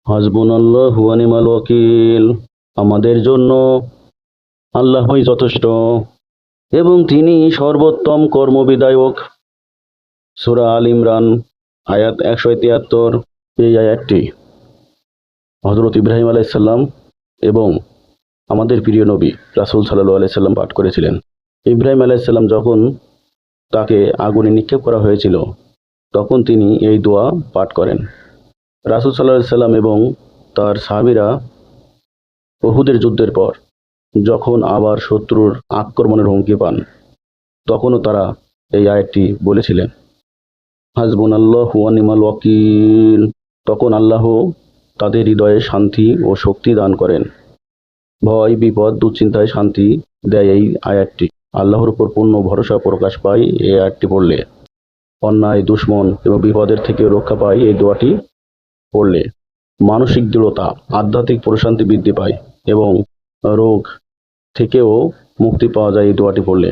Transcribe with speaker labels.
Speaker 1: হাসবুনাল্লাহু ওয়া নি'মাল ওয়াকিল। আমাদের জন্য আল্লাহই যথেষ্ট এবং তিনি সর্বোত্তম কর্মবিধায়ক। সূরা আল ইমরান আয়াত 173। এই আয়াতটি হযরত ইব্রাহিম আলাইহিস সালাম এবং আমাদের প্রিয় নবী রাসূল সাল্লাল্লাহু আলাইহি সাল্লাম পাঠ করেছিলেন। ইব্রাহিম আলাইহিস সালাম যখন তাকে আগুনে নিক্ষেপ করা হয়েছিল তখন তিনি এই দোয়া পাঠ করেন। রাসূল সাল্লাল্লাহু আলাইহি সাল্লাম এবং তার সাহাবীরা উহুদের যুদ্ধের পর যখন আবার শত্রুর আক্রমণের হুমকি পান তখনও তারা এই আয়াতটি বলেছিলেন, হাসবুনাল্লাহু ওয়া নি'মাল ওয়াকিল। তখন আল্লাহ তাদের হৃদয়ে শান্তি ও শক্তি দান করেন। ভয় বিপদ দুশ্চিন্তায় শান্তি দেয় এই আয়াতটি। আল্লাহর উপর পূর্ণ ভরসা প্রকাশ পায় এই আয়াতটি পড়লে। অন্যায় দুশ্মন এবং বিপদের থেকে রক্ষা পায় এই দোয়াটি পড়লে। মানসিক দৃঢ়তা আধ্যাত্মিক প্রশান্তি বৃদ্ধি পায় এবং রোগ থেকেও মুক্তি পাওয়া যায় এই দোয়াটি পড়লে।